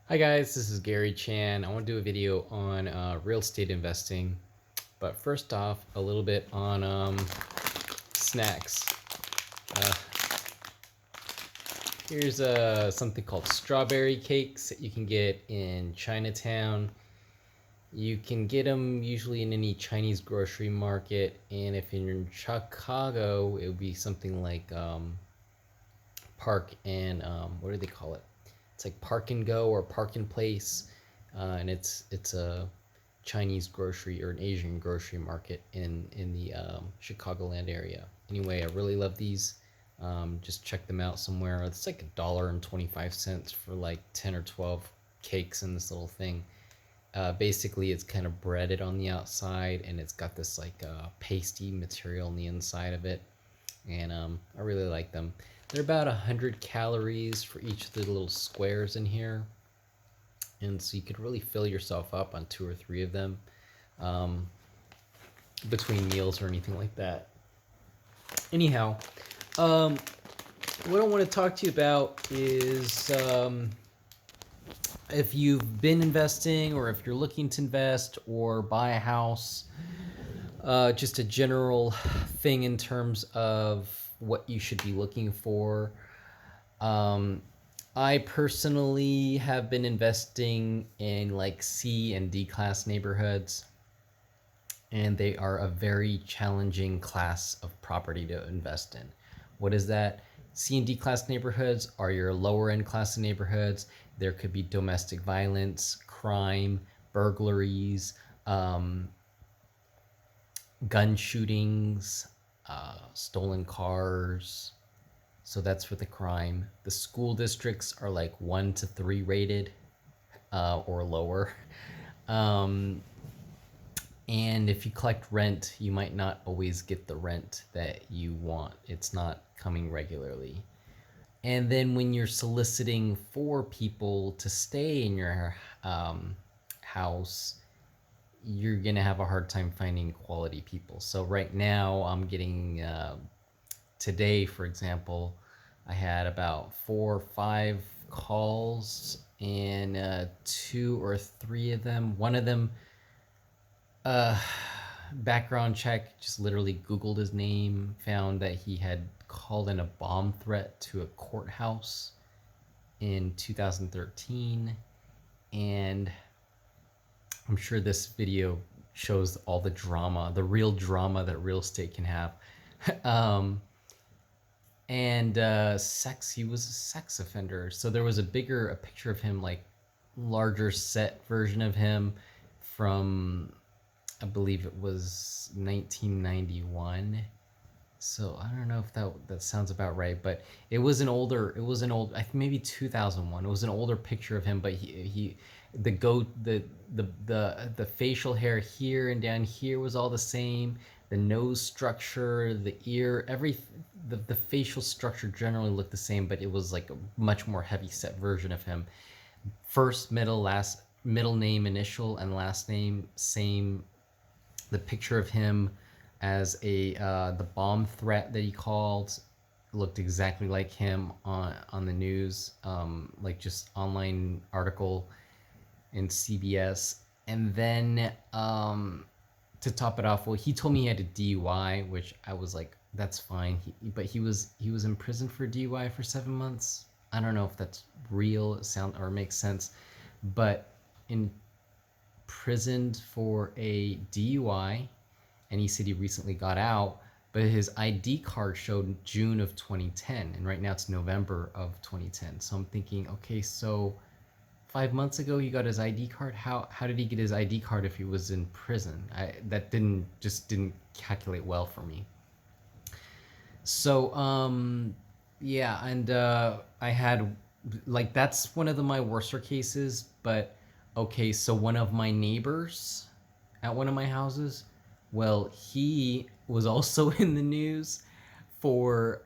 Hi guys, this is Gary Chan. I want to do a video on real estate investing, but first off, a little bit on snacks. Uh, here's something called strawberry cakes that you can get in Chinatown. You can get them usually in any Chinese grocery market, and if you're in Chicago, it would be something like Park and what do they call it? It's like Park and Go or Park and Place, and it's a Chinese grocery or an Asian grocery market in the Chicagoland area. Anyway, I really love these. Just check them out somewhere. It's like $1.25 for like 10 or 12 cakes in this little thing. Basically, it's kind of breaded on the outside, and it's got this like pasty material on the inside of it, and I really like them. They're about 100 calories for each of the little squares in here, and so you could really fill yourself up on 2 or 3 of them um, between meals or anything like that. Anyhow, um, what I want to talk to you about is if you've been investing or if you're looking to invest or buy a house, just a general thing in terms of what you should be looking for. Um, I personally have been investing in like C and D class neighborhoods, and they are a very challenging class of property to invest in. What is that? C and D class neighborhoods are your lower end class of neighborhoods. There could be domestic violence, crime, burglaries, gun shootings, stolen cars. So that's for the crime. The school districts are like 1 to 3 rated or lower. Um, and if you collect rent, you might not always get the rent that you want. It's not coming regularly. And then when you're soliciting for people to stay in your house, you're gonna have a hard time finding quality people. So right now, I'm getting today, for example, I had about 4 or 5 calls, and 2 or 3 of them, one of them, uh, background check, just literally Googled his name, found that he had called in a bomb threat to a courthouse in 2013. And I'm sure this video shows all the drama, the real drama that real estate can have. um, and sex, he was a sex offender. So there was a picture of him, like larger set version of him from, I believe it was 1991. So I don't know if that sounds about right, but it was an old, I think maybe 2001. It was an older picture of him, but he the goat the facial hair here and down here was all the same. The nose structure, the ear, the facial structure generally looked the same, but it was like a much more heavy set version of him. First, middle, last, middle name, initial, and last name same. The picture of him as a the bomb threat that he called looked exactly like him on the news, like just online article in CBS. And then to top it off, well, he told me he had a DUI, which I was like, that's fine. But he was in prison for DUI for 7 months. I don't know if that's real, sound or makes sense, but imprisoned for a DUI, and he said he recently got out, but his ID card showed June of 2010, and right now it's November of 2010. So I'm thinking, okay, so 5 months ago he got his ID card. How did he get his ID card if he was in prison? That didn't calculate well for me. So yeah, and I had, like, that's one of my worser cases. But okay, so one of my neighbors at one of my houses, well, he was also in the news for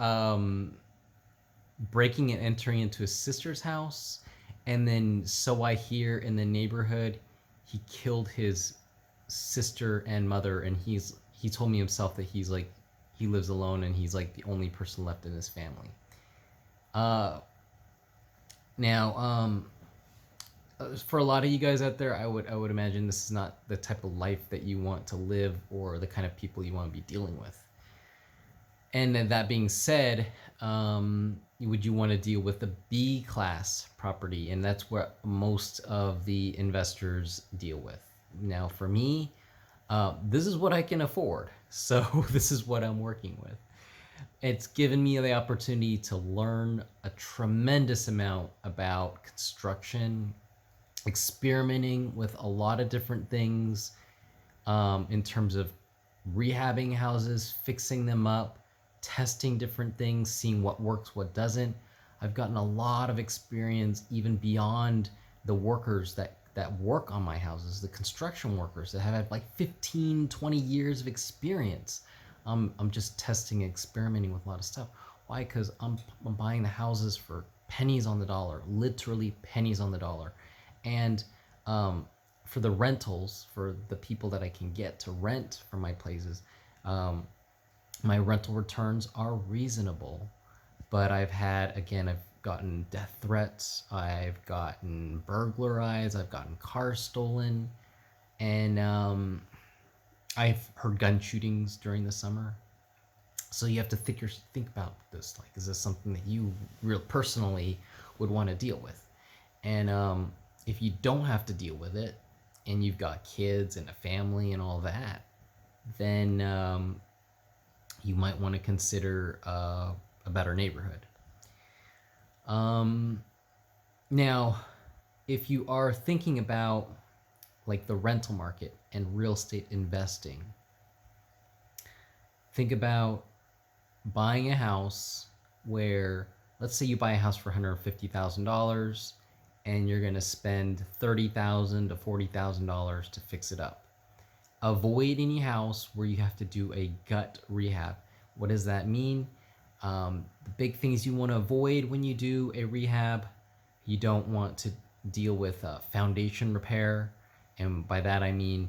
breaking and entering into his sister's house, and then, so I hear, in the neighborhood, he killed his sister and mother, and he told me himself that he's like, he lives alone, and he's like the only person left in his family. uh now For a lot of you guys out there, I would imagine this is not the type of life that you want to live or the kind of people you want to be dealing with. And then that being said, would you want to deal with the B class property? And that's what most of the investors deal with. Now, for me, this is what I can afford. So this is what I'm working with. It's given me the opportunity to learn a tremendous amount about construction, experimenting with a lot of different things in terms of rehabbing houses, fixing them up, testing different things, seeing what works, what doesn't. I've gotten a lot of experience even beyond the workers that work on my houses, the construction workers that have had like 15, 20 years of experience. I'm just testing, experimenting with a lot of stuff. Why? Because I'm buying the houses for pennies on the dollar, literally pennies on the dollar. And for the rentals, for the people that I can get to rent from my places, my rental returns are reasonable. But I've gotten death threats, I've gotten burglarized, I've gotten cars stolen, and I've heard gun shootings during the summer. So you have to think about this. Like, is this something that you real personally would want to deal with? And if you don't have to deal with it, and you've got kids and a family and all that, then you might want to consider a better neighborhood. Now, if you are thinking about like the rental market and real estate investing, think about buying a house where, let's say you buy a house for $150,000 and you're going to spend $30,000 to $40,000 to fix it up. Avoid any house where you have to do a gut rehab. What does that mean? The big things you want to avoid when you do a rehab: you don't want to deal with foundation repair. And by that, I mean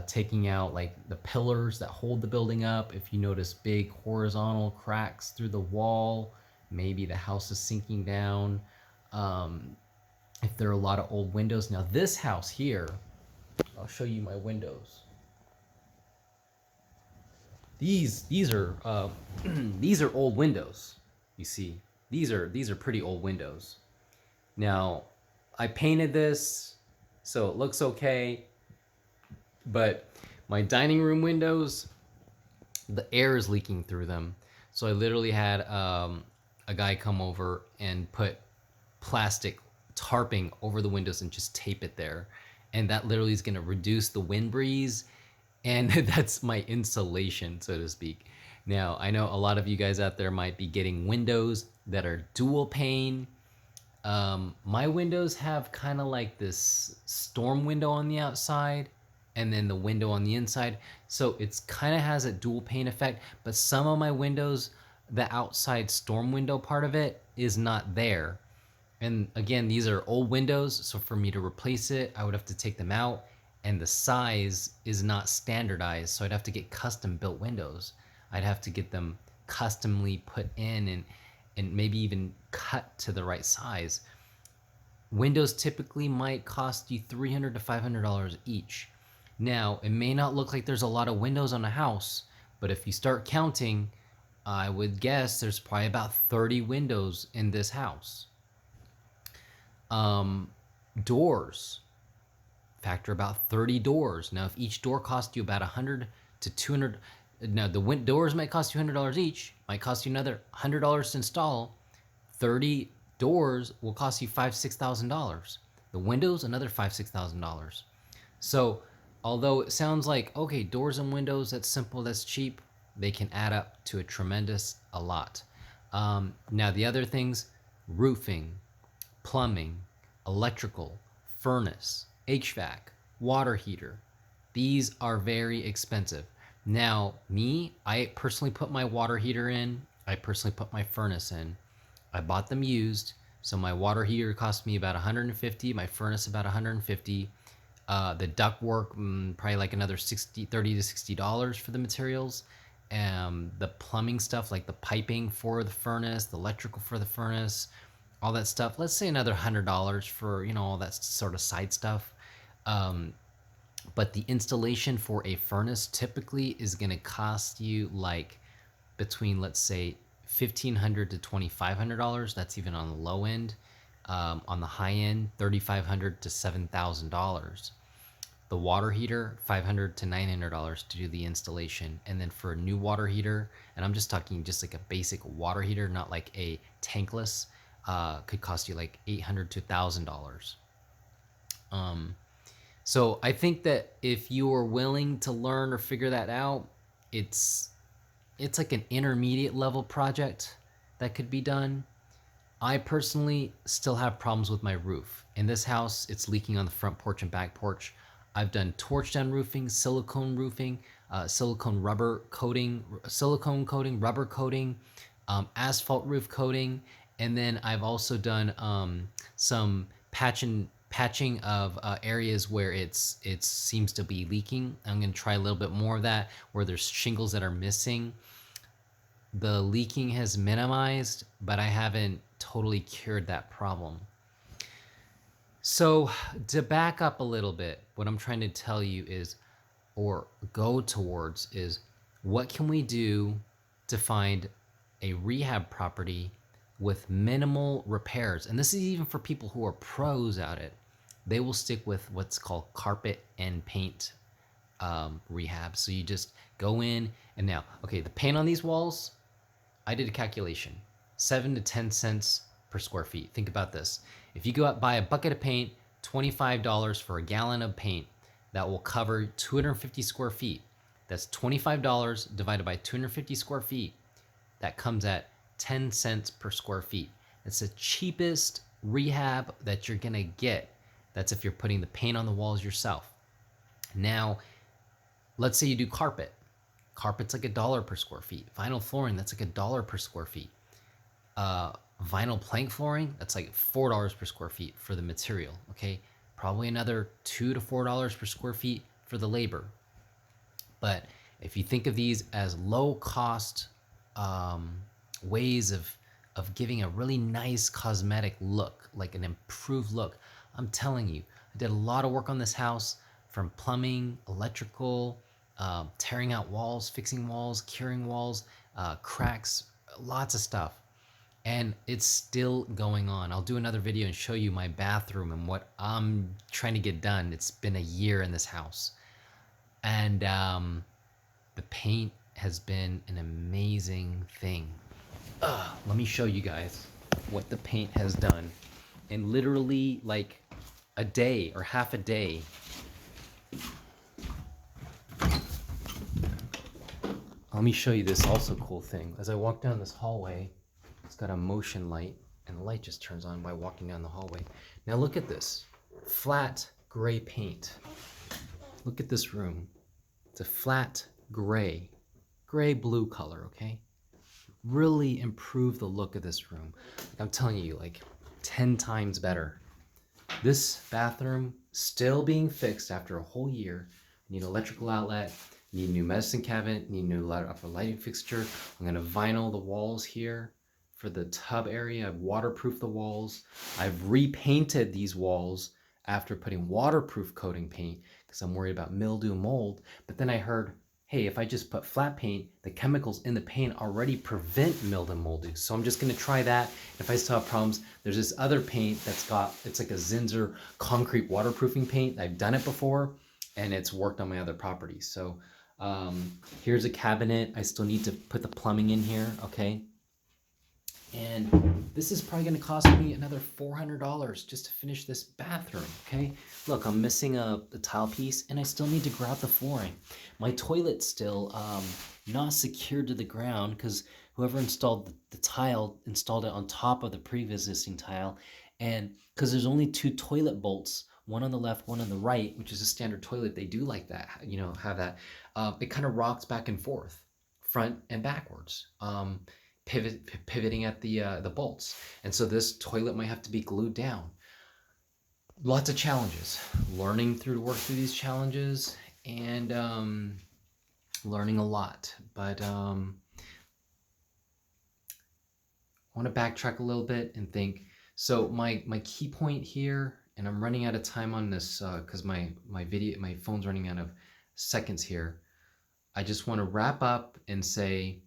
taking out like the pillars that hold the building up. If you notice big horizontal cracks through the wall, maybe the house is sinking down. If there are a lot of old windows. Now this house here, I'll show you my windows. These are these are old windows. You see, these are pretty old windows. Now, I painted this, so it looks okay, but my dining room windows, the air is leaking through them. So I literally had a guy come over and put plastic tarping over the windows and just tape it there. And that literally is going to reduce the wind breeze. And that's my insulation, so to speak. Now, I know a lot of you guys out there might be getting windows that are dual pane. My windows have kind of like this storm window on the outside and then the window on the inside. So it's kind of has a dual pane effect, but some of my windows, the outside storm window part of it is not there. And again, these are old windows, so for me to replace it, I would have to take them out, and the size is not standardized, so I'd have to get custom built windows. I'd have to get them customly put in and maybe even cut to the right size. Windows typically might cost you $300 to $500 each. Now, it may not look like there's a lot of windows on a house, but if you start counting, I would guess there's probably about 30 windows in this house. Doors, factor about 30 doors. Now, if each door costs you about 100 to 200, now the doors might cost you $100 each, might cost you another $100 to install. 30 doors will cost you $5,000-$6,000. The windows, another $5,000-$6,000. So, although it sounds like, okay, doors and windows, that's simple, that's cheap, they can add up to a lot. Now, the other things: roofing, plumbing, electrical, furnace, HVAC, water heater. These are very expensive. Now, I personally put my water heater in. I personally put my furnace in. I bought them used. So my water heater cost me about $150, my furnace about $150. The duct work, probably like another $30 to $60 for the materials. The plumbing stuff, like the piping for the furnace, the electrical for the furnace, all that stuff. Let's say another $100 for, you know, all that sort of side stuff. Um, but the installation for a furnace typically is going to cost you like between, let's say, $1,500 to $2,500. That's even on the low end. On the high end, $3,500 to $7,000. The water heater, $500 to $900 to do the installation. And then for a new water heater, and I'm just talking just like a basic water heater, not like a tankless, could cost you like $800 to $1,000. So I think that if you are willing to learn or figure that out, it's it's like an intermediate level project that could be done. I personally still have problems with my roof. In this house, it's leaking on the front porch and back porch. I've done torch down roofing, silicone coating, rubber coating, asphalt roof coating, and then I've also done some patching of areas where it seems to be leaking. I'm going to try a little bit more of that where there's shingles that are missing. The leaking has minimized, but I haven't totally cured that problem. So, to back up a little bit, what I'm trying to tell you is, or go towards, is what can we do to find a rehab property with minimal repairs? And this is even for people who are pros at it. They will stick with what's called carpet and paint rehab. So you just go in and now, okay, the paint on these walls, I did a calculation, 7 to 10 cents per square feet. Think about this. If you go out buy a bucket of paint, $25 for a gallon of paint, that will cover 250 square feet. That's $25 divided by 250 square feet. That comes at 10 cents per square feet. It's the cheapest rehab that you're gonna get. That's if you're putting the paint on the walls yourself. Now, let's say you do carpet. Carpet's like $1 per square feet. Vinyl flooring, that's like $1 per square feet. Vinyl plank flooring, that's like $4 per square feet for the material. Okay, probably another $2 to $4 per square feet for the labor. But if you think of these as low cost ways of giving a really nice cosmetic look, like an improved look, I'm telling you, I did a lot of work on this house, from plumbing, electrical, tearing out walls, fixing walls, curing walls, cracks, lots of stuff. And it's still going on. I'll do another video and show you my bathroom and what I'm trying to get done. It's been a year in this house. And the paint has been an amazing thing. Let me show you guys what the paint has done in literally like a day or half a day. Let me show you this also cool thing. As I walk down this hallway, it's got a motion light, and the light just turns on by walking down the hallway. Now look at this, flat gray paint. Look at this room. It's a flat gray blue color, okay? Really improve the look of this room. Like I'm telling you, like 10 times better. This bathroom still being fixed after a whole year. Need an electrical outlet, need a new medicine cabinet, need a new upper lighting fixture. I'm gonna vinyl the walls here for the tub area. I've waterproofed the walls. I've repainted these walls after putting waterproof coating paint because I'm worried about mildew and mold. But then I heard, hey, if I just put flat paint, the chemicals in the paint already prevent mildew and moldy. So I'm just gonna try that. If I still have problems, there's this other paint that's it's like a Zinsser concrete waterproofing paint. I've done it before and it's worked on my other properties. So here's a cabinet. I still need to put the plumbing in here, okay? And this is probably going to cost me another $400 just to finish this bathroom, okay? Look, I'm missing a tile piece, and I still need to grout the flooring. My toilet's still not secured to the ground because whoever installed the tile installed it on top of the previous existing tile. And because there's only 2 toilet bolts, one on the left, one on the right, which is a standard toilet, they do like that, you know, have that. It kind of rocks back and forth, front and backwards. Pivoting at the bolts, and so this toilet might have to be glued down. Lots of challenges, learning to work through these challenges, and learning a lot. But I want to backtrack a little bit and think, So my key point here, and I'm running out of time on this because my phone's running out of seconds here. I just want to wrap up and say,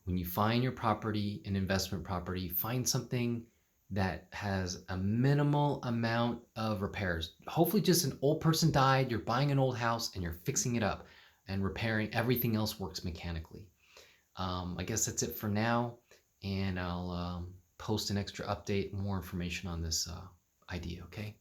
when you find your property, an investment property, find something that has a minimal amount of repairs. Hopefully, just an old person died, you're buying an old house and you're fixing it up and repairing. Everything else works mechanically. I guess that's it for now, and I'll post an extra update, more information on this idea, okay?